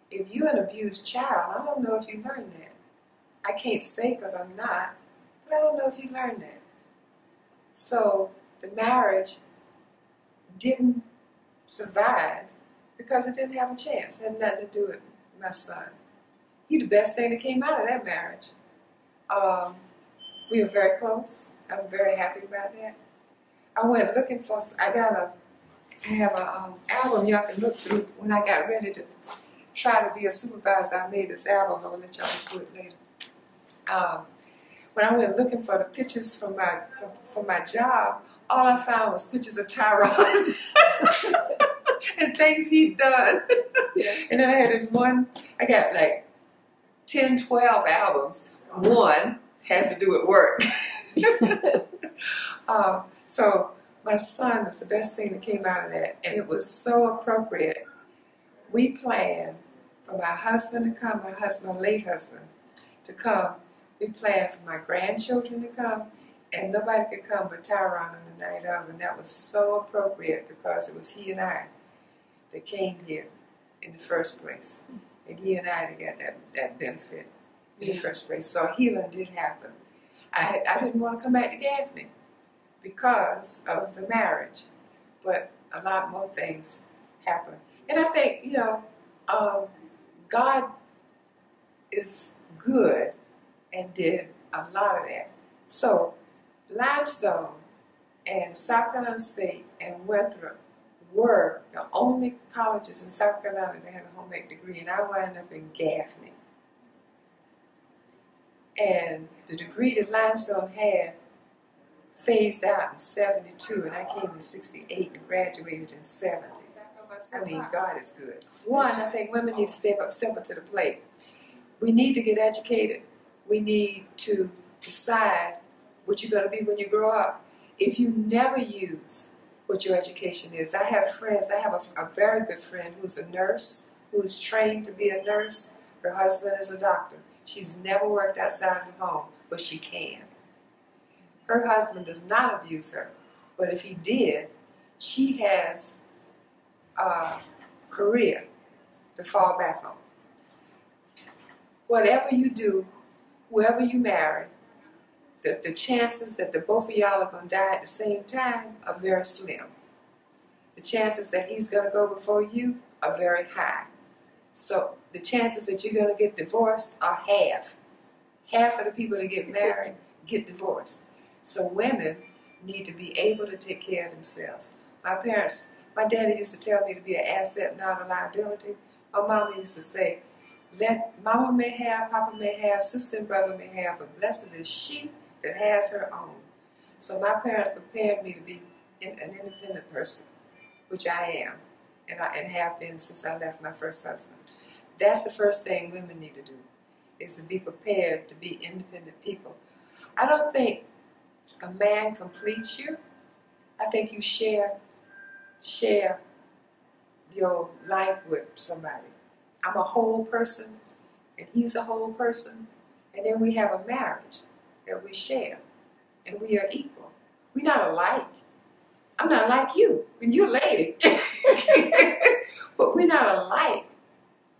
If you're an abused child, I don't know if you learned that. I can't say because I'm not, but I don't know if you learned that. So the marriage didn't survive because it didn't have a chance. It had nothing to do with my son. He's the best thing that came out of that marriage. We were very close. I'm very happy about that. I went looking for, I have an album y'all can look through. When I got ready to try to be a supervisor, I made this album. I'll let y'all do it later. When I went looking for the pictures for my job, all I found was pictures of Tyrone and things he'd done. And then I had this one, I got like 10, 12 albums. One has to do with work. So my son was the best thing that came out of that, and it was so appropriate. We planned for my husband to come, my late husband, to come. We planned for my grandchildren to come, and nobody could come but Tyrone on the night of, and that was so appropriate because it was he and I that came here in the first place. And he and I that got that benefit in the first place. So healing did happen. I didn't want to come back to Gaffney because of the marriage, but a lot more things happened. And I think, God is good and did a lot of that. So Limestone and South Carolina State and Winthrop were the only colleges in South Carolina that had a home ec degree, and I wound up in Gaffney. And the degree that Limestone had phased out in 72, and I came in 68 and graduated in 70. I mean, God is good. One, I think women need to step up to the plate. We need to get educated. We need to decide what you're going to be when you grow up. If you never use what your education is, I have friends, I have a very good friend who's a nurse, who is trained to be a nurse. Her husband is a doctor. She's never worked outside of the home, but she can. Her husband does not abuse her, but if he did, she has a career to fall back on. Whatever you do, whoever you marry, the chances that the both of y'all are going to die at the same time are very slim. The chances that he's going to go before you are very high. So the chances that you're going to get divorced are half. Half of the people that get married get divorced. So women need to be able to take care of themselves. My daddy used to tell me to be an asset, not a liability. My mama used to say, let mama may have, papa may have, sister and brother may have, but blessed is she that has her own. So my parents prepared me to be an independent person, which I am. and have been since I left my first husband. That's the first thing women need to do, is to be prepared to be independent people. I don't think a man completes you. I think you share your life with somebody. I'm a whole person, and he's a whole person, and then we have a marriage that we share, and we are equal. We're not alike. I'm not like you, and you're a lady. But we're not alike.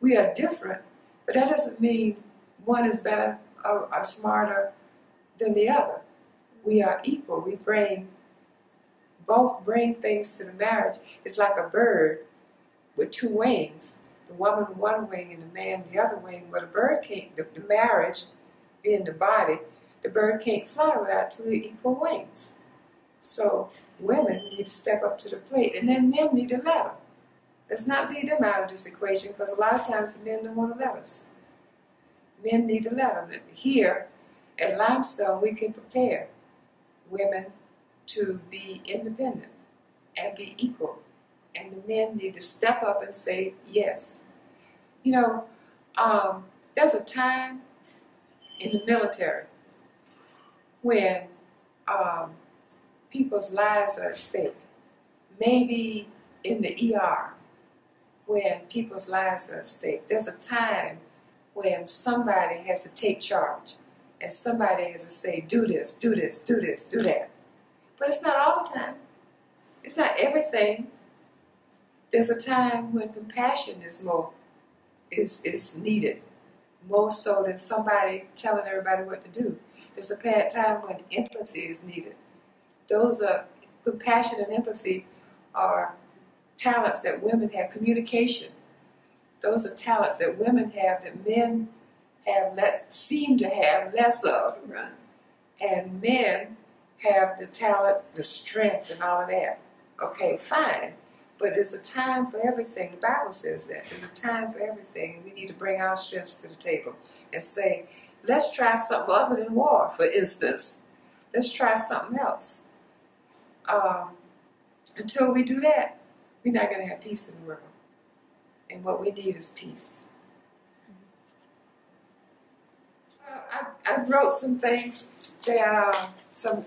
We are different, but that doesn't mean one is better or smarter than the other. We are equal. We both bring things to the marriage. It's like a bird with two wings. The woman one wing and the man the other wing. But a bird can't, the marriage being the body, the bird can't fly without two equal wings. So women need to step up to the plate, and then men need to let them. Let's not leave them out of this equation, because a lot of times the men don't want to let us. Men need to let them. Here at Limestone, we can prepare women to be independent and be equal. And the men need to step up and say yes. You know, there's a time in the military when people's lives are at stake. Maybe in the ER, when people's lives are at stake. There's a time when somebody has to take charge, and somebody has to say, do this, do this, do this, do that. But it's not all the time. It's not everything. There's a time when compassion is needed, more so than somebody telling everybody what to do. There's a time when empathy is needed. Compassion and empathy are talents that women have. Communication. Those are talents that women have that men seem to have less of. Right. And men have the talent, the strength, and all of that. Okay, fine. But there's a time for everything. The Bible says that. There's a time for everything. We need to bring our strengths to the table and say, let's try something other than war, for instance. Let's try something else. Until we do that, we're not going to have peace in the world. And what we need is peace. I wrote some things that some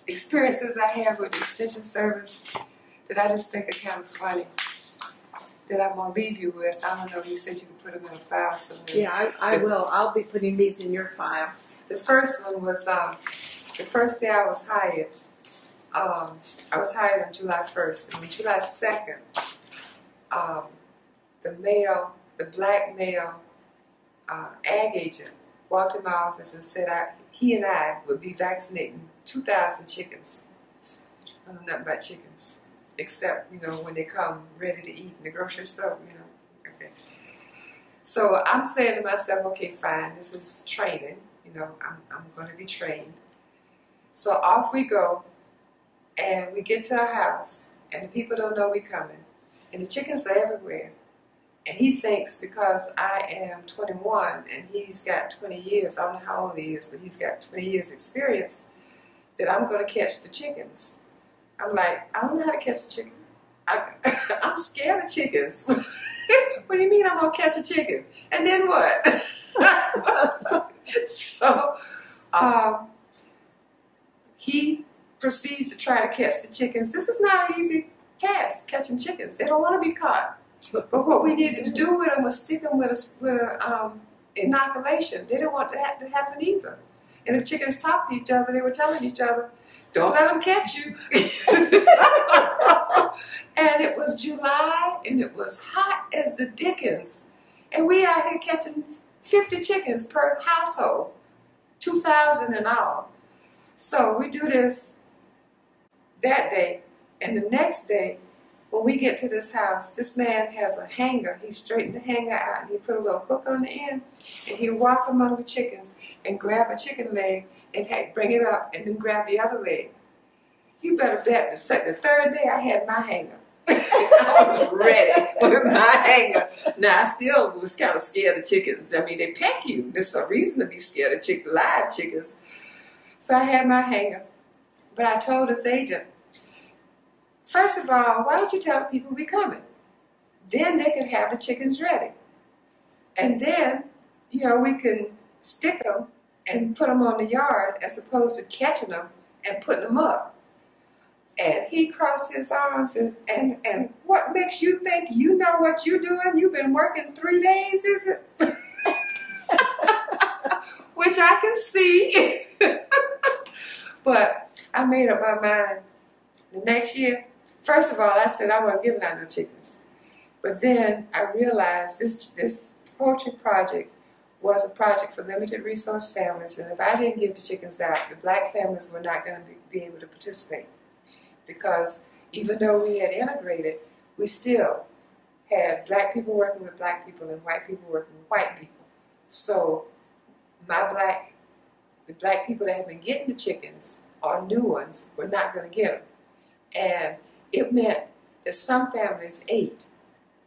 experiences I have with the Extension Service that I just think are kind of funny, that I'm going to leave you with. I don't know, you said you could put them in a file somewhere. Yeah, I will. I'll be putting these in your file. The first one was the first day I was hired. I was hired on July 1st. And on July 2nd, the black male ag agent walked in my office and said he and I would be vaccinating 2,000 chickens. I don't know nothing about chickens, except, when they come ready to eat in the grocery store, Okay. So I'm saying to myself, okay, fine, this is training. I'm going to be trained. So off we go, and we get to our house, and the people don't know we're coming, and the chickens are everywhere. And he thinks because I am 21 and he's got 20 years, I don't know how old he is, but he's got 20 years experience, that I'm going to catch the chickens. I'm like, I don't know how to catch a chicken. I'm scared of chickens. What do you mean I'm going to catch a chicken? And then what? So he proceeds to try to catch the chickens. This is not an easy task, catching chickens. They don't want to be caught. But what we needed to do with them was stick them with a inoculation. They didn't want that to happen either. And if chickens talked to each other, they were telling each other, don't let them catch you. And it was July, and it was hot as the dickens. And we out here catching 50 chickens per household, 2,000 in all. So we do this that day, and the next day, when we get to this house, this man has a hanger. He straightened the hanger out, and he put a little hook on the end, and he walked among the chickens and grab a chicken leg and bring it up, and then grab the other leg. You better bet the third day I had my hanger. I was ready with my hanger. Now, I still was kind of scared of chickens. I mean, they peck you. There's a reason to be scared of live chickens. So I had my hanger. But I told this agent, first of all, why don't you tell the people we're coming? then they can have the chickens ready. And then, you know, we can stick them and put them on the yard as opposed to catching them and putting them up. And he crossed his arms and what makes you think you know what you're doing? You've been working 3 days, is it? Which I can see. But I made up my mind the next year. First of all, I said I wasn't giving out no chickens. But then I realized this poultry project was a project for limited resource families, and if I didn't give the chickens out, the black families were not going to be able to participate. Because even though we had integrated, we still had black people working with black people and white people working with white people. So the black people that have been getting the chickens, or new ones, were not going to get them. And it meant that some families ate.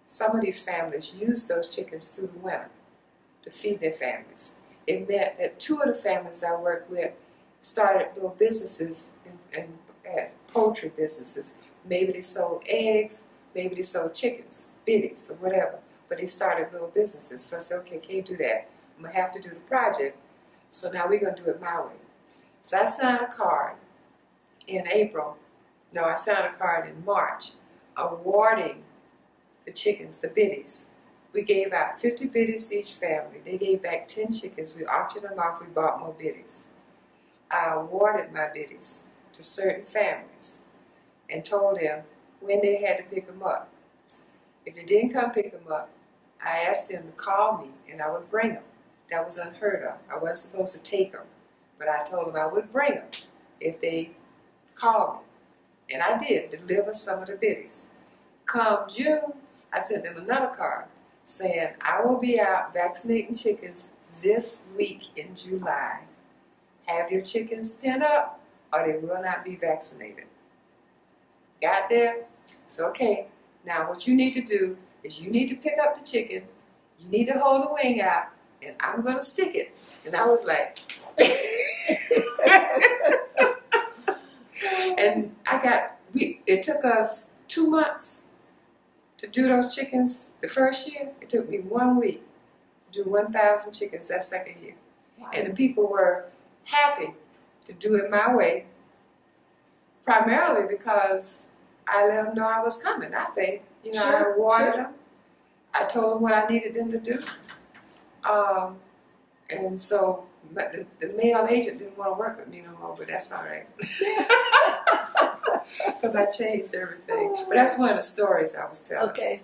Some of these families used those chickens through the winter to feed their families. It meant that 2 of the families I worked with started little businesses as poultry businesses. Maybe they sold eggs, maybe they sold chickens, biddies, or whatever. But they started little businesses. So I said, okay, can't do that. I'm going to have to do the project. So now we're going to do it my way. So I signed a card in April. No, I signed a card in March awarding the chickens, the biddies. We gave out 50 biddies to each family. They gave back 10 chickens. We auctioned them off. We bought more biddies. I awarded my biddies to certain families and told them when they had to pick them up. If they didn't come pick them up, I asked them to call me and I would bring them. That was unheard of. I wasn't supposed to take them, but I told them I would bring them if they called me. And I did deliver some of the biddies. Come June, I sent them another card saying, I will be out vaccinating chickens this week in July. Have your chickens pin up or they will not be vaccinated. Got there? So okay, now what you need to do is you need to pick up the chicken, you need to hold the wing out, and I'm going to stick it. And I was like, and it took us 2 months to do those chickens. The first year, it took me 1 week to do 1,000 chickens that second year. Wow. And the people were happy to do it my way, primarily because I let them know I was coming, I think. You know, sure, I awarded them. I told them what I needed them to do. And so the male agent didn't want to work with me no more, but that's all right. Because I changed everything. But that's one of the stories I was telling. Okay.